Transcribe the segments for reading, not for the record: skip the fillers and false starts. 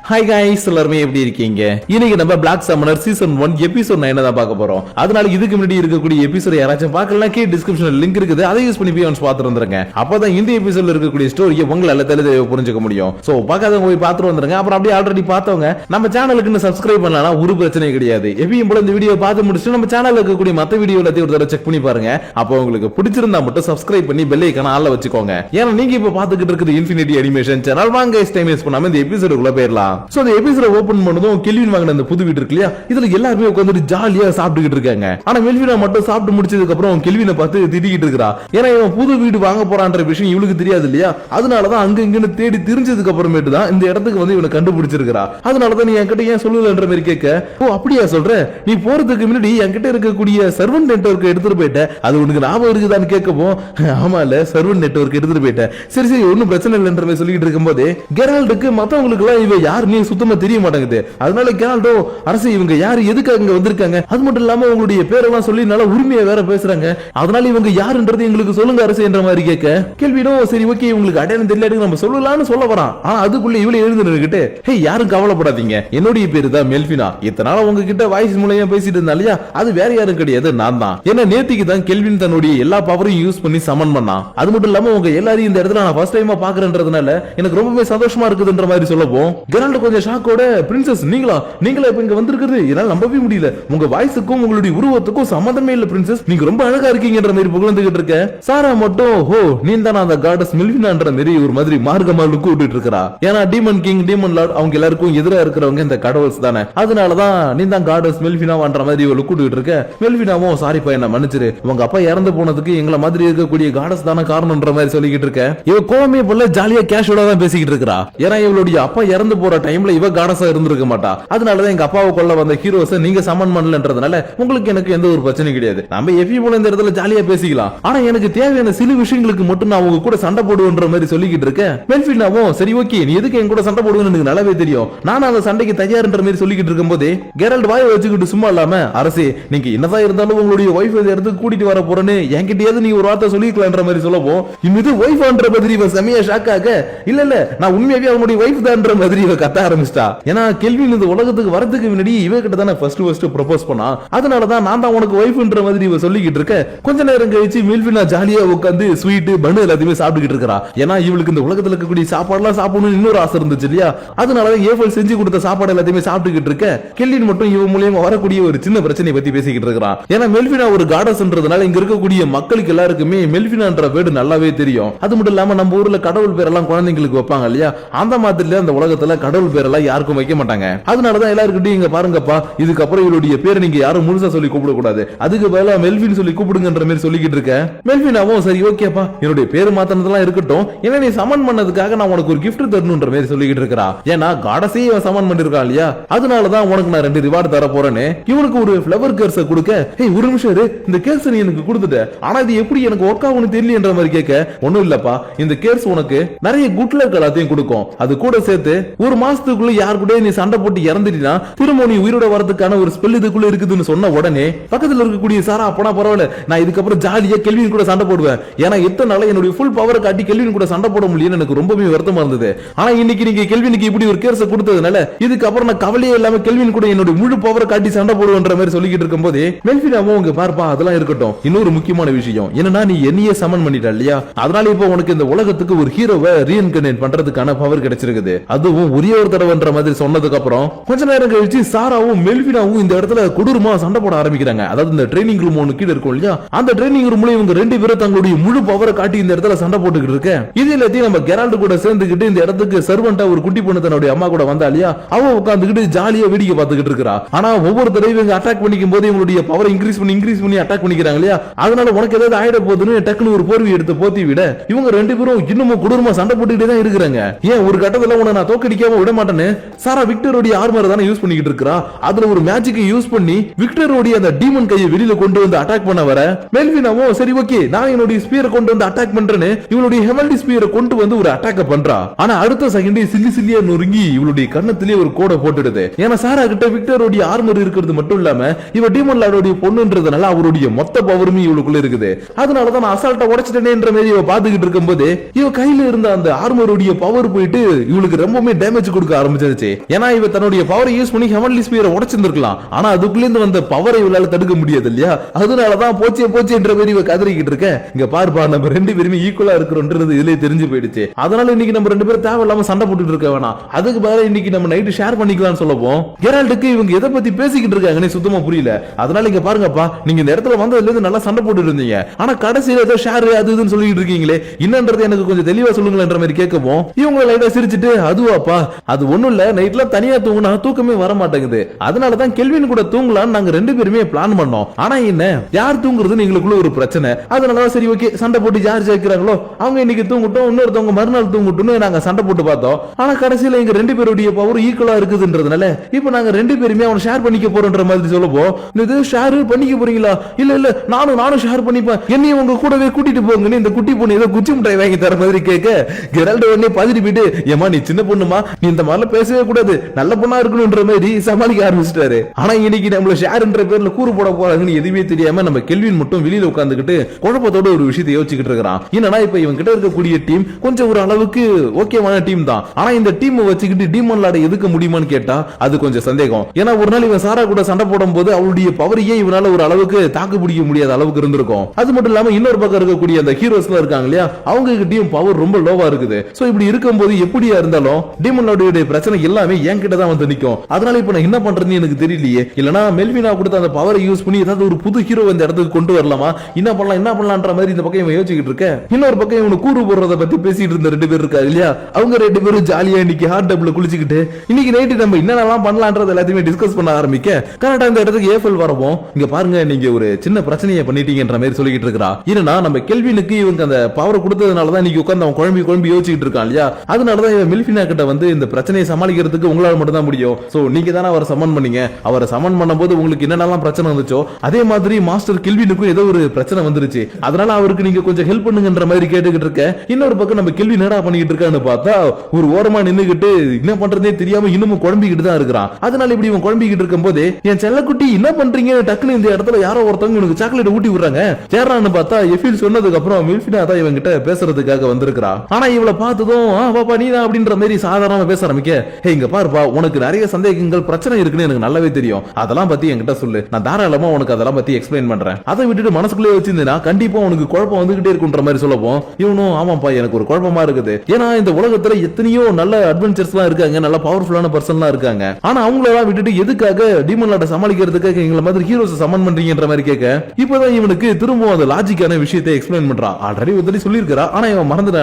Hi guys எல்லாரும் எப்படி இருக்கீங்க? இன்னைக்கு நம்ம Black Summoner சீசன் 1 எபிசோட் 9 தான் பார்க்க போறோம். அதனால இதுக்கு முன்னாடி இருக்கக்கூடிய எபிசோட் யாராச்சும் பார்க்கலாம் கீழ டிஸ்கிரிப்ஷன்ல லிங்க் இருக்குது. அதை யூஸ் பண்ணி போய் ஒன்ஸ் பாத்துட்டு வந்துருங்க. அப்பதான் இந்த எபிசோட்ல இருக்கக்கூடிய ஸ்டோரியை உங்களால தெளிவாக புரிஞ்சுக்க முடியும். சோ பார்க்காதவங்க போய் பாத்துட்டு வந்துருங்க. அப்புறம் அப்படியே ஆல்ரெடி பார்த்தவங்க நம்ம சேனலுக்கு இன்னும் சப்ஸ்கிரைப் பண்ணலனா ஒரு பிரச்சனையும் கிடையாது. எப்பவும் போல இந்த வீடியோ பார்த்து முடிச்சிட்டு நம்ம சேனல்ல இருக்கக்கூடிய மத்த வீடியோ எல்லாத்தையும் ஒரு தடவை செக் பண்ணி பாருங்க. அப்போ உங்களுக்கு பிடிச்சிருந்தா மட்டும் சப்ஸ்கிரைப் பண்ணி பெல் ஐகானை ஆல்ல வச்சுக்கோங்க. ஏன்னா நீங்க இப்ப பாத்துக்கிட்டு இருக்குது இன்ஃபினிட்டி அனிமேஷன் சேனல். வாங்க டைம் வேஸ்ட் பண்ணாம இந்த எபிசோடுக்குள்ள போயிடலாம். சோ இந்த எபிசோட ஓபன் பண்ணதும் கெல்வின் வாங்கின அந்த புது வீடு இருக்கு இல்லையா, இதுல எல்லாருமே உட்கார்ந்து ஜாலியா சாப்பிட்டுக்கிட்டு இருக்காங்க. ஆனா மெல்வினா மட்டும் சாப்பிட்டு முடிச்சதுக்கு அப்புறம் கெல்வினை பார்த்து திட்டிக்கிட்டு இருக்கா. ஏன்னா இவன் புது வீடு வாங்க போறான்ற விஷயம் இவளுக்கு தெரியாது இல்லையா. அதனாலதான் அங்க இங்கன்னு தேடி தெரிஞ்சதுக்கு அப்புறமேட்டு தான் இந்த இடத்துக்கு வந்து இவனை கண்டுபிடிச்சிருக்கா. அதனாலதான் நீ என்கிட்ட ஏன் சொல்லலன்ற மாதிரி கேட்க, ஓ அப்படியா சொல்ற, நீ போறதுக்கு முன்னாடி என்கிட்ட இருக்கக்கூடிய சர்வன்ட் நெட்வொர்க் எடுத்துட்டு போயிட்ட, அது உனக்கு ஞாபகம் இருக்குதான்னு கேட்கவும், ஆமா இல்ல சர்வன்ட் நெட்வொர்க் எடுத்துட்டு போயிட்டேன், சரி சரி ஒன்னும் பிரச்சனை இல்லைன்ற மாதிரி சொல்லிட்டு இருக்கும் போதே கெரால்டுக்கு மத்தவங்களுக்கு எல்லாம் இவ யாருன்னு சுத்தமா தெரிய மாட்டேங்குது. அதனால கெரால்டோ அரசு இவங்க யாரு எதுக்காக இங்க வந்திருக்காங்க, அது மட்டும் இல்லாம உங்களுடைய பேரெல்லாம் சொல்லி நல்ல உரிமையா வேற பேசுறாங்க, அதனால இவங்க யாருன்றது எங்களுக்கு சொல்லுங்க அரசு என்ற மாதிரி கேட்க கேள்வினோ சரி ஓகே உங்களுக்கு அடையாளம் தெரியல நம்ம சொல்லலாம்னு சொல்ல வரான். ஆனா அதுக்குள்ள இவளே எழுந்துகிட்டு, ஹே யாரும் கவலைப்படாதீங்க, என்னுடைய பேரு தான் மெல்வினா, இத்தனால உங்ககிட்ட வாய்ஸ் மூலமா பேசிட்டு இருந்தா இல்லையா, அது வேற யாரும் கிடையாது நான் தான். ஏன்னா நேத்திக்கு தான் கெல்வின் தன்னுடைய எல்லா பவரையும் யூஸ் பண்ணி சமன் பண்ணான். அது மட்டும் இல்லாம உங்க எல்லாரையும் இந்த இடத்துல நான் ஃபர்ஸ்ட் டைமா பாக்குறேன்றதுனால எனக்கு ரொம்பவே சந்தோஷமா இருக்குதுன்ற மாதிரி சொல்லவும் கெரால்ட் கொஞ்சம் ஷாக்கோட, பிரின்சஸ் நீங்களா இப்ப இங்க வந்திருக்கிறது என்னால நம்பவே முடியல, உங்க வாய்ஸுக்கும் உங்களுடைய உருவத்துக்கும் சம்பந்தமே இல்ல பிரின்சஸ், நீங்க ரொம்ப அழகா இருக்கீங்கன்ற மாதிரி புகழ்ந்துகிட்டு இருக்க. சாரா மட்டும் ஹோ நீ தான் அந்த காடஸ் மெல்வினான்ற மாதிரி ஒரு மாதிரி மார்க்கமா லுக்கு விட்டுட்டு இருக்கா. ஏன்னா டீமன் கிங் டீமன் லார்ட் அவங்க எல்லாருக்கும் எதிராக இருக்கிறவங்க இந்த கடவுள்ஸ் தானே, அதனாலதான் நீ தான் காடஸ் மெல்வினான்ற மாதிரி லுக்கு விட்டுட்டு இருக்க. மெல்வினாவும் சாரிப்பா என்ன மன்னிச்சிரு, உங்க அப்பா இறந்து போனதுக்கு எங்களை மாதிரி இருக்கக்கூடிய காடஸ் தானே காரணம்ன்ற மாதிரி சொல்லிக்கிட்டு இருக்க. இவ கோவமே போல ஜாலியா கேஷுவலா தான் பேசிக்கிட்டு இருக்கா. ஏன்னா இவளுடைய அப்பா இறந்து போற டைம்ல இவ காடஸா இருந்திருக்க மாட்டா. அதனாலதான் எங்க அப்பாவை கொல்ல வந்த ஹீரோஸ் நீங்க சமன் பண்ணலன்றதுனால உங்களுக்கு எனக்கு எந்த ஒரு பிரச்சனையும் கிடையாது, நம்ம எஃபி போல இந்த இடத்துல ஜாலியா பேசிக்கலாம். ஆனா எனக்கு தேவையான சில விஷயங்களுக்கு மட்டும் நான் உங்க கூட சண்டை போடுவேன்ற மாதிரி சொல்லிக்கிட்டு இருக்கேன். மெல்வினாவும் சரி ஓகே நீ எதுக்கு என் கூட சண்டை போடுவேன்னு எனக்கு நல்லாவே தெரியும், நான் அந்த சண்டைக்கு தயார்ன்ற மாதிரி சொல்லிக்கிட்டு இருக்கும் போதே கெரால்ட் வாயை வச்சுக்கிட்டு சும்மா இல்லாம, அரசே நீங்க என்னதான் இருந்தாலும் உங்களுடைய ஒய்ஃப் இடத்துக்கு கூட்டிட்டு வர போறேன்னு என்கிட்டயாவது நீ ஒரு வார்த்தை சொல்லிக்கலான்ற மாதிரி சொல்லவும் இது ஒய்ஃப்ன்ற மாதிரி இவ செமையா ஷாக் ஆக, இல்ல இல்ல நான் உண்மையாவே அவனுடைய ஒய்ஃப் தான்ற மாதிரி இவ கத்த ஆரம்பிச்சிட்டா. ஏன்னா கெல்வின் இந்த உலகத்துக்கு வரதுக்கு முன்னாடி இவ கிட்ட தானே ஃபர்ஸ்ட் ப்ரொபோஸ் பண்ணா, அதனாலதான் நான் தான் உனக்கு ஒய்ஃப்ன்ற மாதிரி இவ சொல்லிக்கிட்டு இருக்க. கொஞ்ச நேரம் கழிச்சு மெல்வினா ஜாலியா உட்கார்ந்து ஸ்வீட் பன்னு எல்லாத்தையுமே சாப்பிட்டுக்கிட்டு இருக்கா. ஏன்னா இவளுக்கு இந்த உலகத்துல இருக்கக்கூடிய சாப்பாடுலாம் சாப்பிடணும்னு இன்னொரு ஆசை இருந்துச்சு இல்லையா, அதனாலதான் ஏஃபல் செஞ்சு கொடுத்த சாப்பாடு எல்லாத்தையுமே சாப்பிட்டுக்கிட்டு இருக்க. கெல்வின் மட்டும் இவ மூலியமா வரக்கூடிய ஒரு சின்ன பிரச்சனை பத்தி பேசிக்கிட்டு இருக்கான். ஏன்னா மெல்வினா ஒரு காடஸ்ன்றதுனால இங்க இருக்கக்கூடிய மக்களுக்கு எல்லாருக்குமே மெல்வினான்ற வேர்டு நல்லாவே தெரியும். அது மட்டும் இல்லாம நம்ம ஊர்ல கடவுள் பேரெல்லாம் குழந்தைங்களுக்கு வைப்பாங்க இல்லையா, அந்த மாதிரி அந்த உலகத்துல கடவுள் பேரெல்லாம் யாருக்கும் வைக்க மாட்டாங்க. அதனாலதான் எல்லாருக்கிட்டையும் இங்க பாருங்கப்பா இதுக்கப்புறம் இவருடைய பேர் நீங்க யாரும் முழுசா சொல்லி கூப்பிட கூடாது, அதுக்கு பதிலா மெல்வின் சொல்லி கூப்பிடுங்கன்ற மாதிரி சொல்லிக்கிட்டு இருக்க. மெல்வினாவும் சரி ஓகேப்பா என்னுடைய பேர் மாத்தினதெல்லாம் இருக்கட்டும், ஏன்னா நீ சமன் பண்ணதுக்காக நான் உனக்கு ஒரு கிஃப்ட் தரணும்ன்ற மாதிரி சொல்லிக்கிட்டு இருக்கா. ஏன்னா காடஸே சமன் பண்ணிருக்கா இல்லையா, அதனாலதான் உனக்கு நான் 2 ரிவார்டு தர போறேன்னு இவனுக்கு ஒரு ஃபிளவர் கேர்ஸ கொடுக்க, ஏய் ஒரு நிமிஷம் இந்த கேர்ஸ் நீ எனக்கு கொடுத்துட்ட, ஆனா இது எப்படி எனக்கு ஒர்க் ஆகும்னு தெரியலன்ற மாதிரி கேட்க, ஒண்ணும் இல்லப்பா இந்த கேர்ஸ் உனக்கு நிறைய குட் லக் எல்லாத்தையும் கொடுக்கும், அது கூட சேர்த்து ஒரு மாசத்துக்குள்ள யார் கூட நீ சண்டை போட்டு இறந்துட்டீனா திரும்ப நீ உயிரோட வரதுக்கான ஒரு ஸ்பெல் இதுக்குள்ள இருக்குதுன்னு சொன்ன உடனே பக்கத்துல இருக்கக்கூடிய சாரா அப்பனா பரவாயில்ல நான் இதுக்கப்புறம் ஜாலியா கெல்வின் கூட சண்டை போடுவேன், ஏன்னா எத்தனை நாள என்னுடைய ஃபுல் பவரை காட்டி கெல்வின் கூட சண்டை போட முடியல எனக்கு ரொம்பவே வருத்தமா இருந்தது, ஆனா இன்னைக்கு நீங்க கெல்வினுக்கு இப்படி ஒரு கேர்ஸ கொடுத்ததுனால இதுக்கப்புறம் நான் கவலையே இல்லாம கெல்வின் கூட என்னுடைய முழு பவரை காட்டி சண்டை போடுவேன்ற மாதிரி சொல்லிக்கிட்டு இருக்கும் போதே மெல்வினாவும் உங்க பார்ப்பா அதெல்லாம் இருக்கட்டும், இன்னொரு முக்கியமான விஷயம் என்னன்னா நீ என்னையே சமன் பண்ணிட்ட இல்லையா, அதனால இப்போ உனக்கு இந்த உலகத்துக்கு ஒரு ஹீரோவை ரீஇன்கார்னேட் பண்றதுக்கான பவர் கிடைச்சிருக்குது, அதுவும் ஒரே ஒரு தடவைன்ற மாதிரி சொன்னதுக்கு அப்புறம் கொஞ்ச நேரம் கழிச்சு சாராவும் மெல்வினாவும் இந்த இடத்துல கொடூரமா சண்டை போட ஆரம்பிக்கிறாங்க. அதாவது இந்த ட்ரைனிங் ரூம் ஒன்னு கீழ இருக்கும் இல்லையா, அந்த ட்ரைனிங் ரூம்ல இவங்க 2 பேரும் தங்களுடைய முழு பவரை காட்டி இந்த இடத்துல சண்டை போட்டுக்கிட்டு இருக்க. இது எல்லாத்தையும் நம்ம கெரால்ட் கூட சேர்ந்துக்கிட்டு இந்த இடத்துக்கு சர்வெண்டா ஒரு குட்டி பொண்ணு தன்னுடைய அம்மா கூட வந்தா இல்லையா, அவ உட்கார்ந்துகிட்டு ஜாலியா வேடிக்கை பார்த்துக்கிட்டு இருக்கா. ஆனா ஒவ்வொரு தடவை இவங்க அட்டாக் பண்ணிக்கும் போது இவங்களுடைய பவர் இன்க்ரீஸ் பண்ணி அட்டாக் பண்ணிக்கிறாங்க இல்லையா, அதனால உனக்கு ஏதாவது ஆயிட போகுதுன்னு டக்குனு ஒரு போர்வை எடுத்து போத்தி விட இவங்க 2 பேரும் இன்னமும் கொடூரமா சண்டை போட்டுக்கிட்டே தான் இருக்கிறாங்க. ஏன் ஒரு கட்டத்துல உன்னை நான் தோக்கடிக்காம விட மாட்டேன்னு சாரா விக்டரோட ஆர்மர் தானே யூஸ் பண்ணிக்கிட்டு இருக்கா, அதுல ஒரு மேஜிக்கை யூஸ் பண்ணி விக்டரோட அந்த டீமன் கையை வெளியில கொண்டு வந்து அட்டாக் பண்ண வர மெல்வினாவும் சரி ஓகே நான் என்னுடைய ஸ்பியரை கொண்டு வந்து அட்டாக் பண்றேன்னு இவளுடைய ஹெமல்டி ஸ்பியரை கொண்டு வந்து ஒரு அட்டாக் பண்றா. ஆனா அடுத்த செகண்ட் சில்லியா நொறுங்கி இவளுடைய கண்ணத்திலே ஒரு கோடை போட்டுடுது. ஏன்னா சாரா கிட்ட விக்டரோட ஆர்மர் இருக்கிறது மட்டும் இல்லாம இவ டீமன் லார்டோட பொண்ணுன்றதுனால அவருடைய மொத்த பவருமே இவளுக்குள்ள இருக்குது. அதனாலதான் நான் அசால்ட்டா உடைச்சிட்டேன்ற மாதிரி இவ பாத்துக்கிட்டு இருக்கும்போது இவ கையில இருந்த அந்த ஆர்மருடைய பவர் போயிட்டு இவளுக்கு ரொம்பவே டேமேஜ் கொடுக்க ஆரம்பிச்சிருச்சு. ஏன்னா இவ தன்னுடைய பவரை யூஸ் பண்ணி ஹெவன்லி ஸ்பியரை உடைச்சிருந்திருக்கலாம். ஆனா அதுக்குள்ள இருந்து வந்த பவரை இவளால தடுக்க முடியாது இல்லையா? அதனாலதான் போச்சேன்ற மாதிரி இவ கதறிக்கிட்டு இருக்க. இங்க பாருப்பா, நம்ம ரெண்டு பேருமே ஈக்குவலா இருக்கிறோம்ன்றது இதுலயே தெரிஞ்சு போயிடுச்சு. அதனால இன்னைக்கு நம்ம ரெண்டு பேரும் தேவையில்லாம சண்டை போட்டுட்டு இருக்க வேணாம். அதுக்கு பதிலா இன்னைக்கு நம்ம நைட்டு ஷேர் பண்ணிக்கலாம்னு சொல்லப்போம். கெரால்டுக்கு இவங்க எதை பத்தி பேசிக்கிட்டு இருக்காங்கன்னு சுத்தமா புரியல. அதனால இங்க பாருங்கப்பா, நீங்க இந்த இடத்துல வந்ததுல இருந்து நல்லா சண்டை போட்டு இருந்தீங்க. ஆனா கடைசியில ஏதோ ஷேர் அது இதுன்னு சொல்லிட்டு இருக்கீங்களே, என்னன்றது எனக்கு கொஞ்சம் தெளிவா சொல்லுங்கன்ற மாதிரி கேட்கவும் இவங்க லைட்டா சிரிச்சிட்டு, அதுவாப்பா அது ஒண்ணும் இல்ல, நைட்ல தனியா தூங்குனா தூக்கமே வர மாட்டேங்குது. அதனாலதான் கெல்வின் கூட தூங்கலாம்னு நாங்க ரெண்டு பேருமே பிளான் பண்ணோம். ஆனா என்ன, யார் தூங்குறது எங்களுக்குள்ள ஒரு பிரச்சனை. அதனாலதான் சரி ஓகே, சண்டை போட்டு யார் ஜெயிக்கிறாங்களோ அவங்க இன்னைக்கு தூங்கட்டும், இன்னொருத்தவங்க மறுநாள் தூங்கட்டும்னு நாங்க சண்டை போட்டு பார்த்தோம். ஆனா கடைசியில எங்க ரெண்டு பேருடைய பவர் ஈக்குவலா இருக்குதுன்றதுனால இப்ப நாங்க ரெண்டு பேருமே அவனை ஷேர் பண்ணிக்க போறோம்ன்ற மாதிரி சொல்லப்போம். இது ஷேர் பண்ணிக்க போறீங்களா? இல்ல இல்ல, நானும் ஷேர் பண்ணிப்பேன், என்னையும் உங்க கூடவே கூட்டிட்டு போங்கன்னு இந்த குட்டி பொண்ணு ஏதோ குச்சி மிட்டாய் வாங்கி தர மாதிரி கேட்க, கெரால்ட் உடனே பதறி போயிட்டு, ஏமா நீ சின்ன பொண்ணுமா, நீ இந்த மாதிரிலாம் பேசவே கூடாது, நல்ல பொண்ணா இருக்கணும்ன்ற மாதிரி சமாளிக்க ஆரம்பிச்சிட்டாரு. ஆனா இன்னைக்கு நம்மள ஷேர்ன்ற பேர்ல கூறு போட போறாங்கன்னு எதுவுமே தெரியாம நம்ம கெல்வின் மட்டும் வெளியில உட்கார்ந்துகிட்டு குழப்பத்தோட ஒரு விஷயத்தை யோசிச்சுக்கிட்டு இருக்கிறான். என்னன்னா இப்ப இவன் கிட்ட இருக்கக்கூடிய டீம் கொஞ்சம் ஒரு அளவுக்கு ஓகேவான டீம் தான். ஆனா இந்த டீம் வச்சுக்கிட்டு டீமன் லார்டை எதுக்க முடியுமான்னு கேட்டா அது கொஞ்சம் சந்தேகம். ஏன்னா ஒரு நாள் இவன் சாரா கூட சண்டை போடும் போது அவளுடைய பவரையே இவனால ஒரு அளவுக்கு தாக்கு பிடிக்க முடியாத அளவுக்கு இருந்திருக்கும். அது மட்டும் இல்லாம இன்னொரு பக்கம் இருக்கக்கூடிய அந்த ஹீரோஸ்ல இருக்காங்க இல்லையா, அவங்க கிட்டயும் பவர் ரொம்ப லோவா இருக்குது. சோ இப்படி இருக்கும்போது எப்படியா இருந்தாலும் டீமன் லார்டுடைய பிரச்சனை எல்லாமே என் கிட்ட தான் வந்து நிக்கும். அதனால இப்ப நான் என்ன பண்றதுன்னு எனக்கு தெரியலையே. இல்லனா மெல்வினா கொடுத்த அந்த பவரை யூஸ் பண்ணி ஏதாவது ஒரு புது ஹீரோ இந்த இடத்துக்கு கொண்டு வரலாமா, என்ன பண்ணலாம்ன்ற மாதிரி இந்த பக்கம் இவன் யோசிச்சுக்கிட்டு இருக்க. இன்னொரு பக்கம் இவனு கூறு போடுறத பத்தி பேசிட்டு இருந்த ரெண்டு பேர் இருக்காங்க இல்லையா, அவங்க ரெண்டு பேரும் ஜாலியா இன்னைக்கு ஹாட் டப்ல குளிச்சுக்கிட்டு இன்னைக்கு நைட்டு நம்ம என்னென்னலாம் பண்ணலாம்ன்றது எல்லாத்தையுமே டிஸ்கஸ் பண்ண ஆரம்பிக்க கரெக்டா இந்த இடத்துக்கு ஏஃபல் வரவும், இங்க பாருங்க நீங்க ஒரு சின்ன பிரச்சனையை பண்ணிட்டீங்கன்ற மாதிரி சொல்லிட்டு இருக்கா. என்னன்னா நம்ம கெல்வினுக்கு இவங்க அந்த பவர் கொடுத்ததுனாலதான் இன்னைக்கு உட்கார்ந்து அவன் குழம்பி யோசிச்சுட்டு இருக்கான் இல்லையா, அதனாலதான் இவன் மில்ஃபினா கிட்ட வந்து இந்த பிரச்சனையை சமாளிக்கிறதுக்கு உங்களால மட்டும் தான் முடியும். சோ நீங்க தானே அவரை சமன் பண்ணீங்க, அவரை சமன் பண்ணும்போது உங்களுக்கு என்னென்னலாம் பிரச்சனை வந்துச்சோ அதே மாதிரி மாஸ்டர் கெல்வினுக்கும் ஏதோ ஒரு பிரச்சனை வந்துருச்சு. அதனால அவருக்கு நீங்க கொஞ்சம் ஹெல்ப் பண்ணுங்கன்ற மாதிரி கேட்டுக்கிட்டு இருக்க. இன்னொரு பக்கம் நம்ம கெல்வி நேரா பண்ணிக்கிட்டு இருக்கான்னு பார்த்தா ஒரு ஓரமா நின்னுகிட்டு என்ன பண்றதே தெரியாம இன்னமும் குழம்பிக்கிட்டு தான் இருக்கிறான். அதனால இப்படி இவன் குழம்பிக்கிட்டு இருக்கும் போது, என் செல்லக்குட்டி என்ன பண்றீங்க, டக்குனு இந்த இடத்துல யாரோ ஒருத்தவங்க உனக்கு சாக்லேட் ஊட்டி விடுறாங்க சேரான்னு பார்த்தா எஃபில் சொன்னதுக்கு அப்புறம் மில்ஃபினா தான் இவன் கிட்ட பேசுறதுக்காக வந்திருக்கா. ஆனா இவளை பார்த்ததும் பாப்பா நீ தான் அப்படின்ற மாதிரி சாதாரணமா பேச ஆரம்பிக்க, ஹே இங்க பாருப்பா, உனக்கு நிறைய சந்தேகங்கள் பிரச்சனை இருக்குன்னு எனக்கு நல்லாவே தெரியும், அதெல்லாம் பத்தி என்கிட்ட சொல்லு, நான் தாராளமா உனக்கு அதெல்லாம் பத்தி எக்ஸ்பிளைன் பண்றேன். அதை விட்டுட்டு மனசுக்குள்ளே வச்சிருந்தா கண்டிப்பா உனக்கு குழப்பம் வந்துகிட்டே இருக்குன்ற மாதிரி சொல்லப்போம். இவனும் ஆமாப்பா எனக்கு ஒரு குழப்பமா இருக்குது, ஏன்னா இந்த உலகத்துல எத்தனையோ நல்ல அட்வென்ச்சர்ஸ் எல்லாம் இருக்காங்க, நல்ல பவர்ஃபுல்லான பர்சன்லாம் இருக்காங்க, ஆனா அவங்களெல்லாம் விட்டுட்டு எதுக்காக டீமன் லார்டை சமாளிக்கிறதுக்காக எங்களை மாதிரி ஹீரோஸ் சமன் பண்றீங்கன்ற மாதிரி கேட்க, இப்பதான் இவனுக்கு திரும்பவும் அந்த லாஜிக்கான விஷயத்தை எக்ஸ்பிளைன் பண்றான். ஆல்ரெடி ஒருத்தடி சொல்லியிருக்கிறா, ஆனா இவன் மறந்துட்டான்.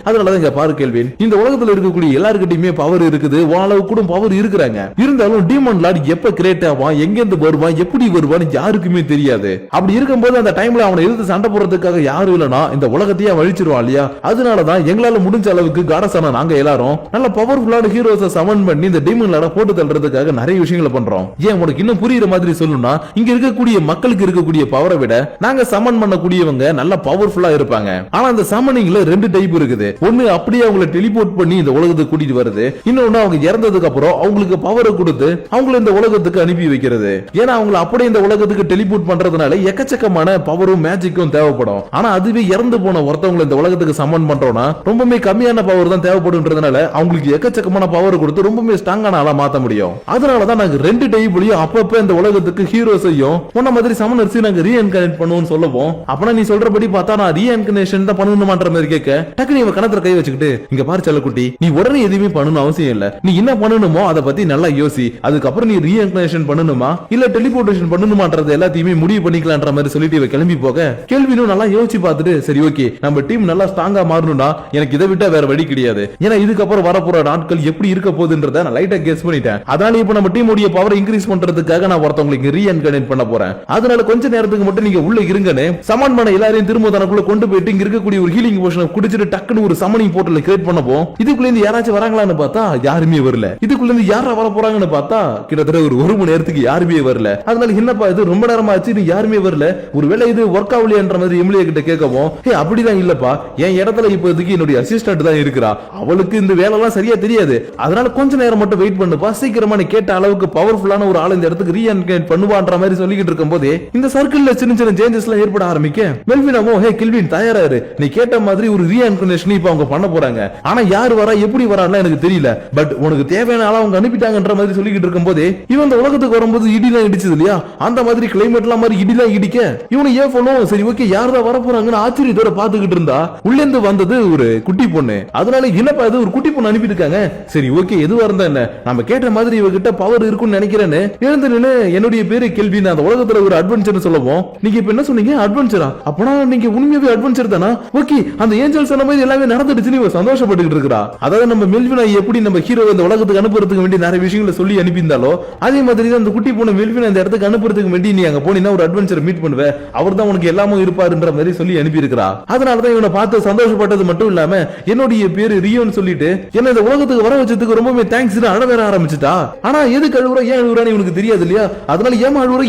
அதனாலதான் இங்க பாரு கேள்வின், இந்த உலகத்துல இருக்கக்கூடிய எல்லாருக்கிட்டையுமே பவர் இருக்குது, ஓரளவு கூட பவர் இருக்கிறாங்க, இருந்தாலும் டீமன் லார்ட் எப்ப கிரியேட் ஆவான், எங்க இருந்து வருவான், எப்படி வருவான்னு யாருக்குமே தெரியாது. அப்படி இருக்கும்போது அந்த டைம்ல அவனை எதிர்த்து சண்டை போடுறதுக்காக யாரும் இல்லனா இந்த உலகத்தையே அழிச்சிருவான் இல்லையா. அதனாலதான் எங்களால முடிஞ்ச அளவுக்கு காடசான நாங்க எல்லாரும் நல்ல பவர்ஃபுல்லான ஹீரோஸை சமன் பண்ணி இந்த டீமன் லார்டை போட்டு தள்ளுறதுக்காக நிறைய விஷயங்களை பண்றோம். ஏன் உனக்கு இன்னும் புரியுற மாதிரி சொல்லணும்னா, இங்க இருக்கக்கூடிய மக்களுக்கு இருக்கக்கூடிய பவரை விட நாங்க சமன் பண்ணக்கூடியவங்க நல்ல பவர்ஃபுல்லா இருப்பாங்க. ஆனா அந்த சமனிங்ல ரெண்டு டைப் இருக்குது. ஒன்னு அப்படியே அவங்களை டெலிபோர்ட் பண்ணி இந்த உலகத்துக்கு கூட்டிட்டு வருது, இன்னொன்னு அவங்க இறந்ததுக்கு அப்புறம் அவங்களுக்கு பவரை கொடுத்து அவங்களை இந்த உலகத்துக்கு அனுப்பி வைக்கிறது. ஏன்னா அவங்களை அப்படியே இந்த உலகத்துக்கு டெலிபோர்ட் பண்றதுனால எக்கச்சக்கமான பவரும் மேஜிக்கும் தேவைப்படும். ஆனா அதுவே இறந்து போன ஒருத்தவங்களை இந்த உலகத்துக்கு சமன் பண்றோம்னா ரொம்பவே கம்மியான பவர் தான் தேவைப்படுன்றதுனால அவங்களுக்கு எக்கச்சக்கமான பவர் கொடுத்து ரொம்பவே ஸ்ட்ராங்கான ஆளா மாத்த முடியும். அதனாலதான் நாங்க ரெண்டு டைப்லயும் அப்பப்ப இந்த உலகத்துக்கு ஹீரோஸையும் உன்ன மாதிரி சமனர்ஸ் நாங்க ரீஎன்கார்னேட் பண்ணுவோம் சொல்லுவோம். அப்பனா நீ சொல்றபடி பார்த்தா நான் ரீஎன்கார்னேஷன் தான் பண்ணணுமான்ற மாதிரி கேட்க, டக்குனு இவன் கணத்துல கை வச்சுக்கிட்டு, இங்க பாரு செல்லக்குட்டி, நீ உடனே எதுவுமே பண்ணணும் அவசியம் இல்ல, நீ என்ன பண்ணணுமோ அதை பத்தி நல்லா யோசி, அதுக்கப்புறம் நீ ரீஎன்கார்னேஷன் பண்ணணுமா இல்ல டெலிபோர்டேஷன் பண்ணணுமான்றது எல்லாத்தையுமே முடிவு பண்ணிக்கலாம்ன்ற மாதிரி சொல்லிட்டு இவ கிளம்பி போக, கேள்வினும் நல்லா யோசிச்சு பார்த்துட்டு சரி ஓகே நம்ம டீம் நல்லா ஸ்ட்ராங்கா மாறணும்னா எனக்கு இதை விட்டா வேற வழி கிடையாது, ஏன்னா இதுக்கப்புறம் வரப்போற நாட்கள் எப்படி இருக்க போகுதுன்றத நான் லைட்டா கெஸ் பண்ணிட்டேன். அதனால இப்ப நம்ம டீம் உடைய பவர் இன்க்ரீஸ் பண்றதுக்காக நான் ஒருத்தவங்களுக்கு ரீஎன்கார்னேட் பண்ண போறேன். அதனால கொஞ்ச நேரத்துக்கு மட்டும் நீங்க உள்ள இருங்கன்னு சமன் பண்ண எல்லாரையும் திரும்ப தனக்குள்ள கொண்டு போயிட்டு இங்க இருக்கக்கூடிய ஒரு ஹீலிங் போஷனை குடிச்சிட்டு டக்குனு ஒரு சமனிங் போர்ட்டலை கிரியேட் பண்ணப்போம். இதுக்குள்ள இருந்து யாராச்சும் வராங்களான்னு பார்த்தா யாருமே வரல. இதுக்குள்ள இருந்து யாரா வர போறாங்கன்னு பார்த்தா கிட்டத்தட்ட ஒரு மணி நேரத்துக்கு யாருமே வரல. அதனால என்னப்பா இது ரொம்ப நேரமா ஆச்சு இது யாருமே வரல, ஒருவேளை இது ஒர்க் ஆகலையன்ற மாதிரி எம்எல்ஏ கிட்ட கேட்கவும், ஹே அப்படிதான் இல்லப்பா, என் இடத்துல இப்போதைக்கு என்னுடைய அசிஸ்டன்ட் தான் இருக்கிறா, அவளுக்கு இந்த வேலை எல்லாம் சரியா தெரியாது, அதனால கொஞ்ச நேரம் மட்டும் வெயிட் பண்ணுப்பா, சீக்கிரமா நீ கேட்ட அளவுக்கு பவர்ஃபுல்லான ஒரு ஆள் இந்த இடத்துக்கு ரீஎன்கார்னேட் பண்ணுவான்ற மாதிரி சொல்லிக்கிட்டு இருக்கும் போதே இந்த சர்க்கிள்ல சின்ன சின்ன சேஞ்சஸ் எல்லாம் ஏற்பட ஆரம்பிக்க, மெல்வினாவோ ஹே கில்வின் தயாராரு, நீ கேட்ட மாதிரி ஒரு ரீஎன்கார்னேஷன் இப்ப அவங்க பண்ண போறாங்க, ஆனா யார் வரா எப்படி வரான்னு எனக்கு தெரியல, புரியல. பட் உனக்கு தேவையான ஆளா அவங்க அனுப்பிட்டாங்கன்ற மாதிரி சொல்லிக்கிட்டு இருக்கும் போதே இவன் இந்த உலகத்துக்கு வரும்போது இடிலாம் இடிச்சது இல்லையா, அந்த மாதிரி கிளைமேட் எல்லாம் மாதிரி இடிலாம் இடிக்க இவனு ஏன் போனோம் சரி ஓகே யாரா வரப்போறாங்கன்னு ஆச்சரியத்தோட பாத்துக்கிட்டு இருந்தா உள்ள இருந்து வந்தது ஒரு குட்டி பொண்ணு. அதனால என்னப்பா இது ஒரு குட்டி பொண்ணு அனுப்பியிருக்காங்க, சரி ஓகே எதுவா இருந்தா என்ன, நம்ம கேட்ட மாதிரி இவகிட்ட பவர் இருக்குன்னு நினைக்கிறேன்னு எழுந்து நின்னு என்னுடைய பேரு கேள்வி, அந்த உலகத்துல ஒரு அட்வென்ச்சர் சொல்லவும் நீங்க இப்ப என்ன சொன்னீங்க அட்வென்ச்சரா, அப்பனா நீங்க உண்மையாவே அட்வென்ச்சர் தானா, ஓகே அந்த ஏஞ்சல் சொன்ன மாதிரி எல்லாமே நடந்துடுச்சு நீ சந்தோஷப்பட்டுக்கிட்டு இருக்கா. அதாவது நம்ம மெல்வினா எப்படி நம்ம ஹீரோ இந்த உலகத்துக்கு அனுப்புறதுக்கு வேண்டி நிறைய விஷயங்களை சொல்லி அனுப்பியிருந்தாலோ அதே மாதிரி தான் அந்த குட்டி பொண்ணு மெல்வினா இந்த இடத்துக்கு அனுப்புறதுக்கு வேண்டி நீ அங்க போனீங்கன்னா ஒரு அட்வென்ச்சர் மீட் பண்ணுவ, அவர் தான் உனக்கு எல்லாமே இருப்பாருன்ற மாதிரி சொல்லி அனுப்பி இருக்கா. அதனாலதான் இவனை பார்த்து சந்தோஷப்பட்டது மட்டும் இல்லாம என்னுடைய பேரு ரியோன்னு சொல்லிட்டு என்ன இந்த உலகத்துக்கு வர வச்சதுக்கு ரொம்பவே தேங்க்ஸ் அழ வேற ஆரம்பிச்சுட்டா. ஆனா எதுக்கு அழுவுற ஏன் அழுவுறான்னு இவனுக்கு தெரியாது இல்லையா, அதனால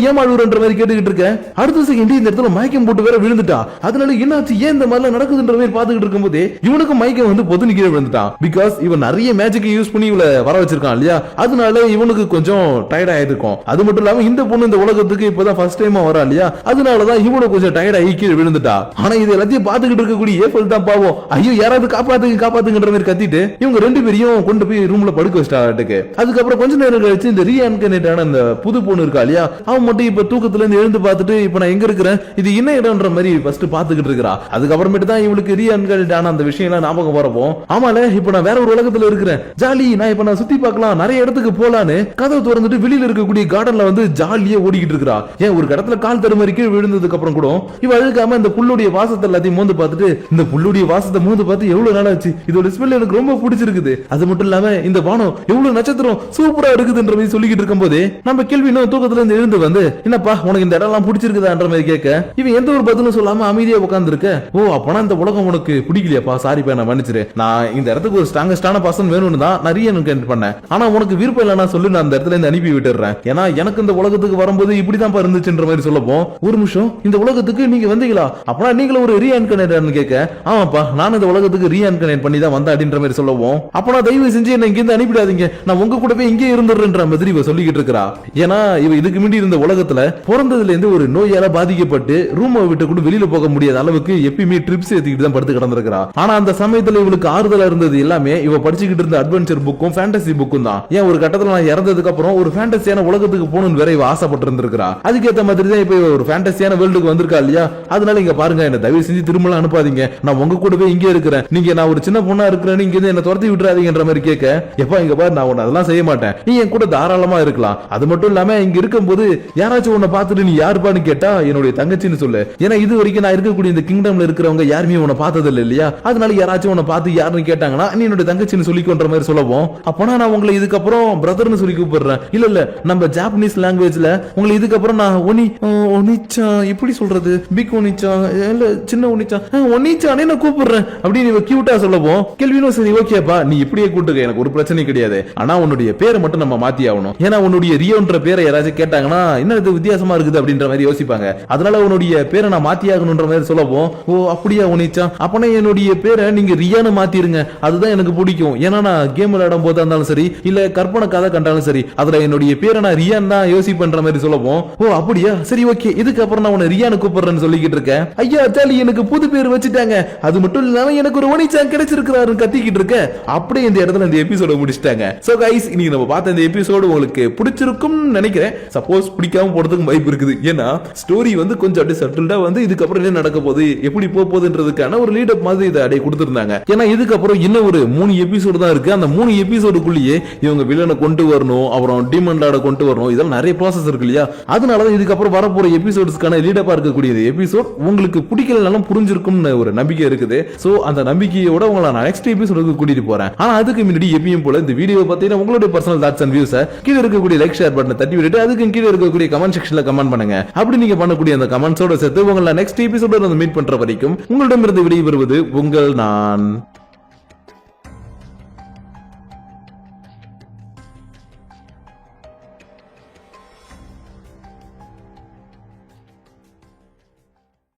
ஏமாழுவுறன்ற மாதிரி கேட்டுக்கிட்டு இருக்க. அடுத்த செகண்ட் இந்த இடத்துல மயக்கம் போட்டு வேற விழுந்துட்டா. அதனால என்னாச்சு ஏன் இந்த மாதிரி நடக்குதுன்ற மாதிரி பாத்துக்கிட்டு இருக்கும்போது இவனுக்கு மயக்கம் வந்து பொதுனு கீழே விழுந்துட்டான். பிகாஸ் இவன் நிறைய மேஜிக் யூஸ் பண்ணி இவளை வர வச்சிருக்கான் இல்லையா, அதனால இவனுக்கு கொஞ்சம் டயர்ட் ஆயிருக்கும். அது மட்டும் இல்லாம இந்த பொண்ணு இந்த உலகத்துக்கு இப்பதான் ஃபர்ஸ்ட் டைம் வரா இல்லையா, அதனாலதான் இவனுக்கு கொஞ்சம் டயர்ட் ஆகி கீழே விழுந்துட்டா. ஆனா இது எல்லாத்தையும் பாத்துக்கிட்டு இருக்கக்கூடிய ஏஃபல் தான் பாவம் ஐயோ யாராவது காப்பாத்துங்கன்ற மாதிரி கத்திட்டு இவங்க ரெண்டு பேரையும் கொண்டு போய் ரூம்ல படுக்க வச்சிட்டாட்டுக்கு. அதுக்கப்புறம் கொஞ்ச நேரம் கழிச்சு இந்த ரீஅன்கனேட்டான அந்த புது பொண்ணு இருக்கா இல்லையா, அவன் மட்டும் இப்ப தூக்கத்துல இருந்து எழுந்து பார்த்துட்டு இப்ப நான் எங்க இருக்கிறேன் இது என்ன இடம்ன்ற மாதிரி ஃபர்ஸ்ட் பாத்துக்கிட்டு இருக்கா. அதுக்கப்புறமேட்டு தான் இவளுக்கு ரீஅன்கனேட்டான அந்த விஷயம் எல்லாம் ஞாபகம் வரப்போ ஆமால இப்ப நான் வேற ஒரு உலகத்துல இருக்கிறேன் ஜாலி, நான் இப்ப நான் சுத்தி பார்க்கலாம் நிறைய இடத்துக்கு போலான்னு கதவை திறந்துட்டு வெளியில இருக்கக்கூடிய கார்டன்ல வந்து ஜாலியா ஓடிக்கிட்டு இருக்கா. ஏன் ஒரு இடத்துல கால் தடுமாறி கீழே விழுந்ததுக்கு அப்புறம் கூட இவ அழுகாம இந்த புல்லுடைய வாசத்தை எல்லாத்தையும் மோந்து பார்த்துட்டு இந்த புல்லுடைய வாசத்தை மோந்து பார்த்து எவ்வளவு நாள் ஆச்சு, இதோட ஸ்மெல் எனக்கு ரொம்ப பிடிச்சிருக்குது. அது மட்டும் இல்லாம இந்த வானம் எவ்வளவு நட்சத்திரம் சூப்பரா இருக்குதுன்ற மாதிரி சொல்லிக்கிட்டு இருக்கும் போதே நம்ம கேள்வி இன்னும் தூக்கத்துல இருந்து எழுந்து வந்து என்னப்பா உனக்கு இந்த இடம் எல்லாம் பிடிச்சிருக்குதான்ற மாதிரி கேட்க இவன் எந்த ஒரு பதிலும் சொல்லாம அமைதியா உட்கார்ந்து இருக்க. ஓ அப்பனா இந்த உலகம் உனக்கு பிடிக்கலையாப்பா, சாரிப்பா நான் மன்னிச்சிரு, நான் இந்த இடத்துக்கு ஒரு ஸ்ட்ராங்கஸ்டான பர்சன் வேணும்னு தான் நிறைய பண்ணேன், ஆனா உனக்கு விருப்பம் இல்லைன்னா சொல்லு நான் அந்த இடத்துல இருந்து அனுப்பி விட்டுறேன், ஏன்னா எனக்கு இந்த உலகத்துக்கு வரும்போது இப்படிதான் இருந்துச்சுன்ற மாதிரி சொல்லப்போம். ஒரு நிமிஷம் இந்த உலகத்துக்கு நீங்க வந்தீங்களா, அப்பனா நீங்களும் ஒரு ரீஅன்கனேட் கேட்க ஆமாப்பா நான் இந்த உலகத்துக்கு ரீஅன்கனேட் பண்ணி தான் வந்தேன் அப்படின்ற மாதிரி சொல்லவும் அப்பனா தயவு செஞ்சு என்ன இங்க இருந்து அனுப்பிடாதீங்க நான் உங்க கூடவே இங்கே இருந்துடுறேன்ற மாதிரி இவ சொல்லிக்கிட்டு இருக்கா. ஏன்னா இவ இதுக்கு முன்னாடி இருந்த உலகத்துல பிறந்ததுல இருந்து ஒரு நோயால பாதிக்கப்பட்டு ரூமை விட்டு கூட வெளியில போக முடியாத அளவுக்கு எப்பயுமே ட்ரிப்ஸ் ஏத்திக்கிட்டு தான் படுத்து கிடந்திருக்கா. ஆனா அந்த சமயத்துல இவளுக்கு ஆறுதலா இருந்தது எல்லாமே இவ படிச்சுக்கிட்டு இருந்த அட்வென்ச்சர் புக்கும் ஃபேண்டசி புக்கும் தான். ஏன் ஒரு கட்டத்துல நான் இறந்ததுக்கு அப்புறம் ஒரு ஃபேண்டசியான உலகத்துக்கு போகணும்னு வேற இவ ஆசைப்பட்டு இருந்திருக்கா. அதுக்கேற்ற மாதிரி தான் இப்ப ஒரு ஃபேண்டசியான வேர்ல்டுக்கு வந்திருக்கா இல்லையா, அதனால இங்க பாருங்க என்ன தயவு செஞ்சு திரும்ப அனுப்பாதீங்க, நான் உங்க கூடவே இங்கே இருக்கிறேன், நீங்க நான் ஒரு சின்ன பொண்ணா இருக்கிறேன்னு இங்க என்ன துரத்தி விட்டுறாதீங்கன்ற மாதிரி கேட்க எப்பா இங்க பாரு நான் உன்னை அதெல்லாம் செய்ய மாட்டேன், நீ என் கூட தாராளமா இருக்கலாம், அது மட்டும் இல்லாம இங்க இருக்கும்போது யாராச்சும் உன்னை பார்த்துட்டு நீ யாருப்பான்னு கேட்டா என்னுடைய தங்கச்சின்னு சொல்லு, ஏன்னா இது வரைக்கும் நான் இருக்கக்கூடிய இந்த கிங்டம்ல இருக்கிறவங்க யாருமே உன்னை பார்த்தது இல்லையா, அதனால யாராச்சும் உன்னை பார்த்து யாருன்னு கேட்டாங்கன்னா நீ என்னுடைய தங்கச்சின்னு சொல்லிக்கொன்ற மாதிரி சொல்லவும் அப்பனா நான் உங்களை இதுக்கப்புறம் பிரதர்னு சொல்லி கூப்பிடுறேன், இல்ல நம்ம ஜாப்பனீஸ் லாங்குவேஜ்ல உங்களை இதுக்கப்புறம் நான் ஒனிச்சா இப்படி சொல்றது பிக் ஒனிச்சா இல்ல சின்ன ஒனிச்சா ஒனிச்சானே நான் கூப்பிடுறேன் அப்படின்னு கியூட்டா சொல்லவும் கேள்வினும் சரி ஓகேப்பா நீ இப்படியே கூட்டுக்க எனக்கு ஒரு பிரச்சனை கிடையாது, ஆனா உன்னுடைய பேரை மட்டும் நம்ம மாத்தி ஆகணும், ஏன்னா உன்னுடைய ரியோன்ற பேரை யாராச்சும் கேட்டாங்கன்னா என்ன இது வித்தியாசமா இருக்குது அப்படின்ற மாதிரி யோசிப்பாங்க, அதனால உன்னுடைய பேரை நான் மாத்தி ஆகணும்ன்ற மாதிரி சொல்லவும் ஓ அப்படியா ஒனிச்சா அப்பனா என்னுடைய பேரை நீங்க ரியான்னு மாத்திருங்க அதுதான் எனக்கு பிடிக்கும், ஏன்னா நான் கேம் விளையாடும் போதா இருந்தாலும் சரி இல்ல கற்பனை கதை கண்டாலும் சரி அதுல என்னுடைய பேரை நான் ரியான் தான் யோசிப்பேன்ற மாதிரி சொல்லவும் ஓ அப்படியா சரி ஓகே இதுக்கப்புறம் நான் உன்னை ரியான்னு கூப்பிடுறேன்னு சொல்லிக்கிட்டு இருக்கேன். ஐயா ஜாலி எனக்கு புது பேர் வச்சுட்டாங்க, அது மட்டும் இல்லாம எனக்கு ஒரு ஒனிச்சா கிடைச்சிருக்கிறாரு கத்திக்கிட்டு இருக்க. அப்படியே இந்த இடத்துல இந்த எபிசோட முடிச்சிட்டாங்க. சோ கைஸ் இன்னைக்கு நம்ம பார்த்த இந்த எபிசோடு உங்களுக்கு பிடிச்சிருக்கும் நினைக்கிறேன், சப்போஸ் பிடிக்காம போறதுக்கு வாய்ப்பு இருக்குது, ஏன்னா ஸ்டோரி வந்து கொஞ்சம் அப்படியே சட்டில்டா வந்து இதுக்கப்புறம் என்ன நடக்க போகுது எப்படி போகுதுன்றதுக்கான ஒரு லீட் அப் மாதிரி இதை அப்படியே கொடுத்துருந்தாங்க. ஏன்னா இதுக்கப்புறம் இன்னும் ஒரு 3 எபிசோடு தான் இருக்கு, அந்த 3 எபிசோடுக்குள்ளேயே இவங்க வில்லனை கொண்டு வரணும் அப்புறம் டீமன் லார்ட கொண்டு வரணும், இதெல்லாம் நிறைய ப்ராசஸ் இருக்கு இல்லையா, அதனாலதான் இதுக்கப்புறம் வரப்போற எபிசோட்ஸ்க்கான லீடப்பா இருக்கக்கூடிய எபிசோட் உங்களுக்கு பிடிக்கலனாலும் புரிஞ்சிருக்கும்னு ஒரு நம்பிக்கை இருக்குது. சோ அந்த நம்பிக்கையோட உங்களை நான் நெக்ஸ்ட் எபிசோடுக்கு கூட்டிட்டு போறேன். ஆனா அதுக்கு முன்னாடி எப்பயும் போல இந்த வீடியோ பார்த்தீங்கன்னா உங்களுடைய பர்சனல் தாட்ஸ் அண்ட் வியூஸ் கீழே இருக்கக்கூடிய லைக் ஷேர் பட்டனை தட்டி விட்டுட்டு அதுக்கு கீழே இருக்கக்கூடிய கமெண்ட் செக்ஷன்ல கமெண்ட் பண்ணுங்க. அப்படி நீங்க பண்ணக்கூடிய அந்த கமெண்ட்ஸோட சேர்த்து உங்களை நெக்ஸ்ட் எபிசோட மீட் பண்ற வரைக்கும் உங்களிடமிருந்து விடைபெறுவது உங்கள் நான்.